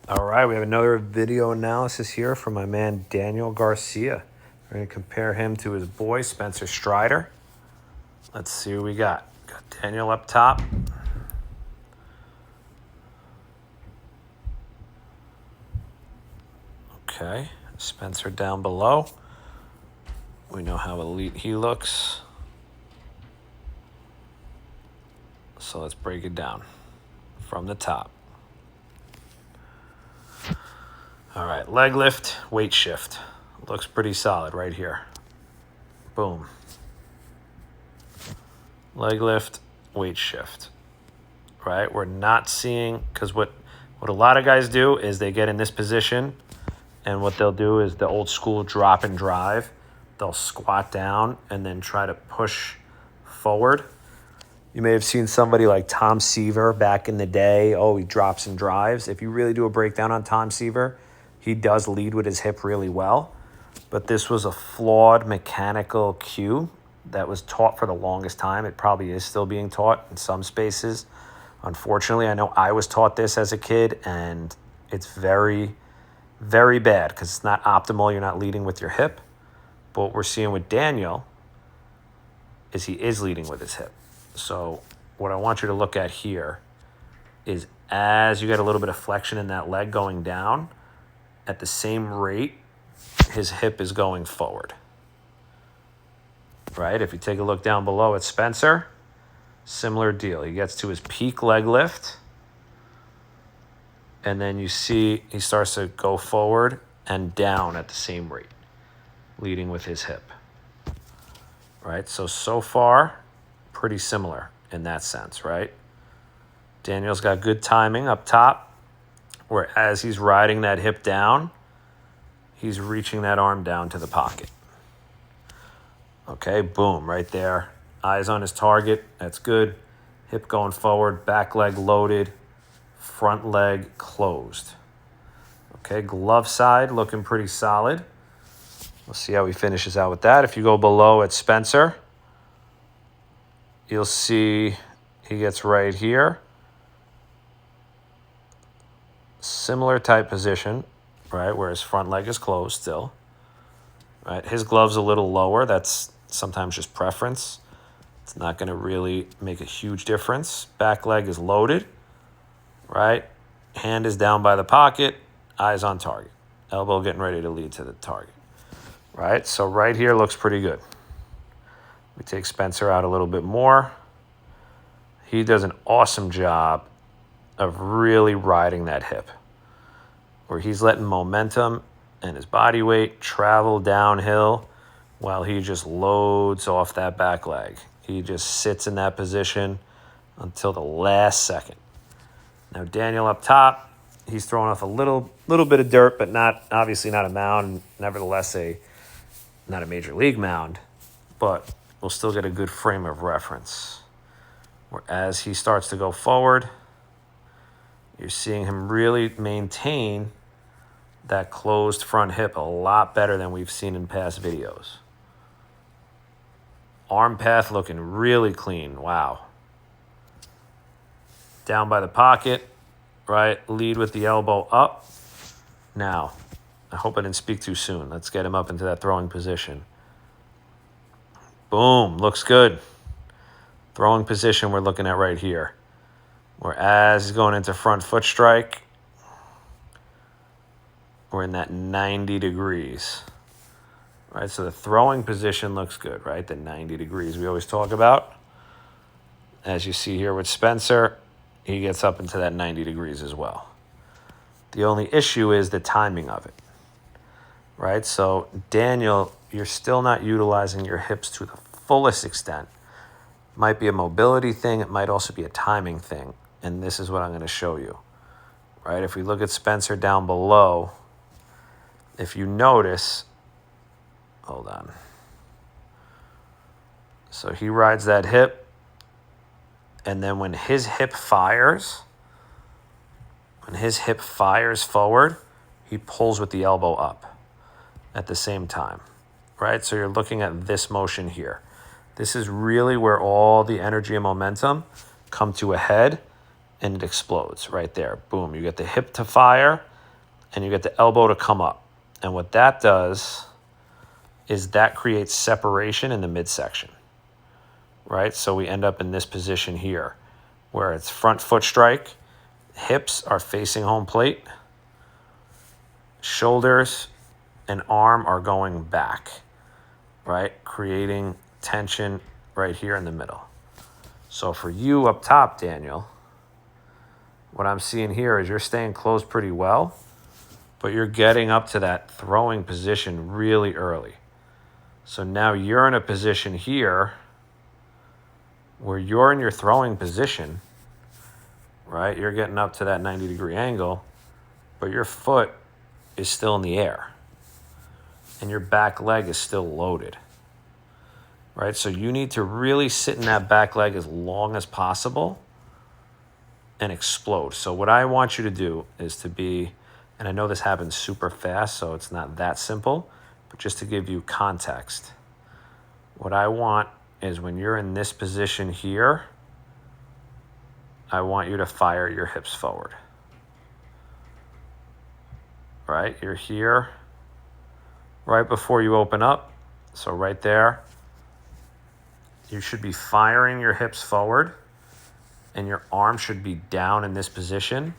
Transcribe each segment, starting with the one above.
All right, we have another video analysis here from my man Daniel Garcia. We're going to compare him to his boy Spencer Strider. Let's see what we got. Got Daniel up top. Okay, Spencer down below. We know how elite he looks. So let's break it down from the top. All right, leg lift, weight shift. Looks pretty solid right here. Boom. Leg lift, weight shift. Right? We're not seeing, because what a lot of guys do is they get in this position, and what they'll do is the old school drop and drive. They'll squat down and then try to push forward. You may have seen somebody like Tom Seaver back in the day. Oh, he drops and drives. If you really do a breakdown on Tom Seaver, he does lead with his hip really well. But this was a flawed mechanical cue that was taught for the longest time. It probably is still being taught in some spaces. Unfortunately, I know I was taught this as a kid, and it's very, very bad because it's not optimal. You're not leading with your hip. But what we're seeing with Daniel is he is leading with his hip. So what I want you to look at here is as you get a little bit of flexion in that leg going down, at the same rate, his hip is going forward. Right? If you take a look down below at Spencer, similar deal. He gets to his peak leg lift, and then you see he starts to go forward and down at the same rate, leading with his hip. Right? So far, pretty similar in that sense, right? Daniel's got good timing up top, where as he's riding that hip down, he's reaching that arm down to the pocket. Okay, boom, right there. Eyes on his target, that's good. Hip going forward, back leg loaded, front leg closed. Okay, glove side looking pretty solid. We'll see how he finishes out with that. If you go below at Spencer, you'll see he gets right here. Similar type position, right, where his front leg is closed still. Right, his glove's a little lower. That's sometimes just preference. It's not going to really make a huge difference. Back leg is loaded, right? Hand is down by the pocket, eyes on target. Elbow getting ready to lead to the target, right? So right here looks pretty good. We take Spencer out a little bit more. He does an awesome job of really riding that hip, where he's letting momentum and his body weight travel downhill while he just loads off that back leg. He just sits in that position until the last second. Now Daniel up top, he's throwing off a little bit of dirt, but obviously not a mound. Nevertheless, not a major league mound, but we'll still get a good frame of reference. Whereas he starts to go forward, you're seeing him really maintain that closed front hip a lot better than we've seen in past videos. Arm path looking really clean. Wow. Down by the pocket, right? Lead with the elbow up. Now, I hope I didn't speak too soon. Let's get him up into that throwing position. Boom, looks good. Throwing position we're looking at right here. Whereas he's going into front foot strike, we're in that 90 degrees. Right, so the throwing position looks good, right? The 90 degrees we always talk about. As you see here with Spencer, he gets up into that 90 degrees as well. The only issue is the timing of it, right? So Daniel, you're still not utilizing your hips to the fullest extent. Might be a mobility thing. It might also be a timing thing. And this is what I'm going to show you, right? If we look at Spencer down below, if you notice, hold on. So he rides that hip, and then when his hip fires forward, he pulls with the elbow up at the same time, right? So you're looking at this motion here. This is really where all the energy and momentum come to a head, and it explodes right there. Boom, you get the hip to fire, and you get the elbow to come up. And what that does is that creates separation in the midsection, right? So we end up in this position here where it's front foot strike, hips are facing home plate, shoulders and arm are going back, right? Creating tension right here in the middle. So for you up top, Daniel, what I'm seeing here is you're staying closed pretty well, but you're getting up to that throwing position really early. So now you're in a position here where you're in your throwing position, right? You're getting up to that 90-degree angle, but your foot is still in the air and your back leg is still loaded, right? So you need to really sit in that back leg as long as possible and explode. So what I want you to do is to be, and I know this happens super fast, so it's not that simple, but just to give you context, what I want is when you're in this position here, I want you to fire your hips forward. Right? You're here right before you open up. So right there, you should be firing your hips forward and your arm should be down in this position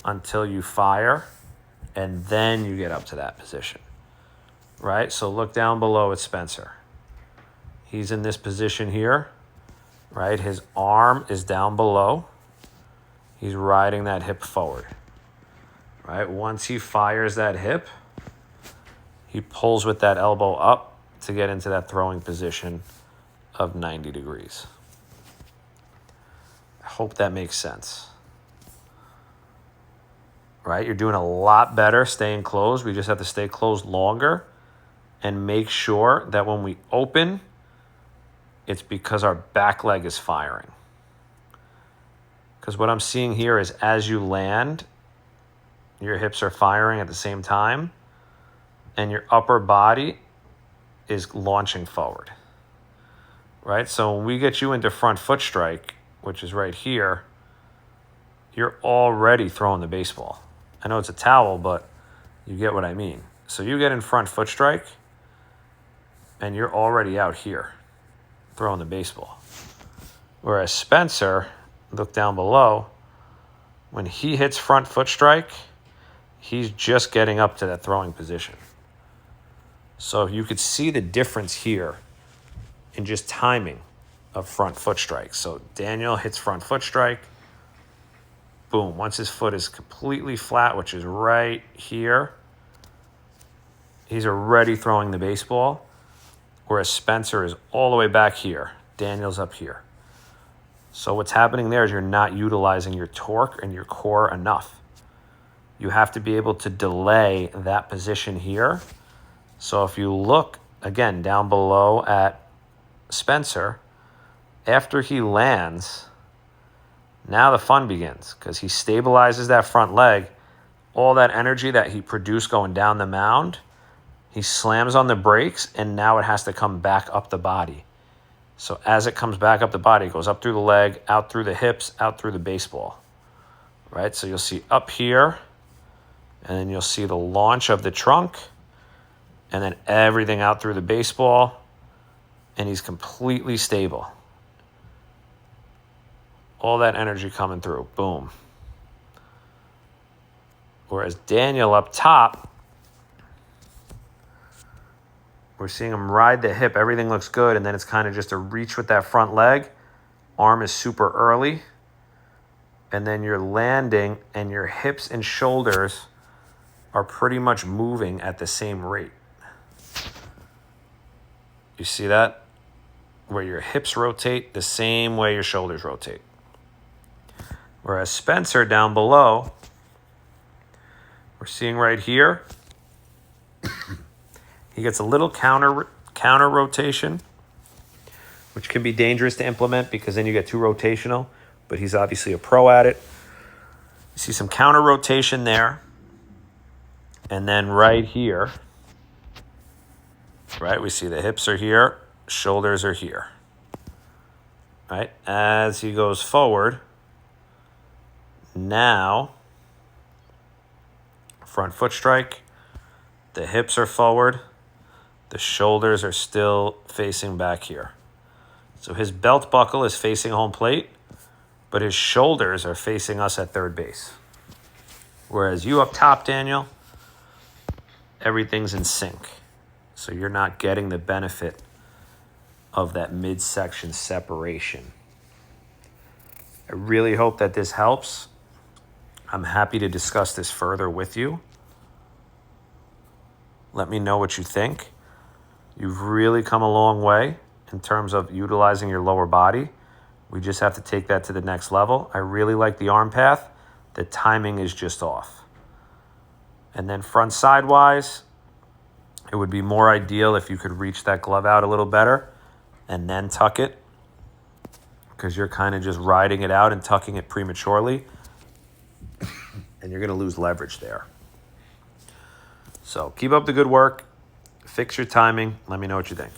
until you fire, and then you get up to that position. Right? So look down below at Spencer. He's in this position here, right? His arm is down below. He's riding that hip forward, right? Once he fires that hip, he pulls with that elbow up to get into that throwing position of 90 degrees. I hope that makes sense, right? You're doing a lot better staying closed. We just have to stay closed longer and make sure that when we open, it's because our back leg is firing. Because what I'm seeing here is as you land, your hips are firing at the same time, and your upper body is launching forward, right? So when we get you into front foot strike, which is right here, you're already throwing the baseball. I know it's a towel, but you get what I mean. So you get in front foot strike, and you're already out here throwing the baseball. Whereas Spencer, look down below, when he hits front foot strike, he's just getting up to that throwing position. So you could see the difference here in just timing of front foot strike. So Daniel hits front foot strike, boom. Once his foot is completely flat, which is right here, he's already throwing the baseball. Whereas Spencer is all the way back here. Daniel's up here. So what's happening there is you're not utilizing your torque and your core enough. You have to be able to delay that position here. So if you look, again, down below at Spencer, after he lands, now the fun begins because he stabilizes that front leg. All that energy that he produced going down the mound, he slams on the brakes, and now it has to come back up the body. So as it comes back up the body, it goes up through the leg, out through the hips, out through the baseball. Right? So you'll see up here, and then you'll see the launch of the trunk, and then everything out through the baseball, and he's completely stable. All that energy coming through. Boom. Whereas Daniel up top, we're seeing him ride the hip. Everything looks good, and then it's kind of just a reach with that front leg. Arm is super early. And then you're landing, and your hips and shoulders are pretty much moving at the same rate. You see that? Where your hips rotate the same way your shoulders rotate. Whereas Spencer down below, we're seeing right here, he gets a little counter rotation, which can be dangerous to implement because then you get too rotational, but he's obviously a pro at it. You see some counter rotation there. And then right here, right, we see the hips are here, shoulders are here. Right? As he goes forward, now front foot strike. The hips are forward. The shoulders are still facing back here. So his belt buckle is facing home plate, but his shoulders are facing us at third base. Whereas you up top, Daniel, everything's in sync. So you're not getting the benefit of that midsection separation. I really hope that this helps. I'm happy to discuss this further with you. Let me know what you think. You've really come a long way in terms of utilizing your lower body. We just have to take that to the next level. I really like the arm path. The timing is just off. And then front sidewise, it would be more ideal if you could reach that glove out a little better and then tuck it, because you're kind of just riding it out and tucking it prematurely, and you're going to lose leverage there. So keep up the good work. Fix your timing. Let me know what you think.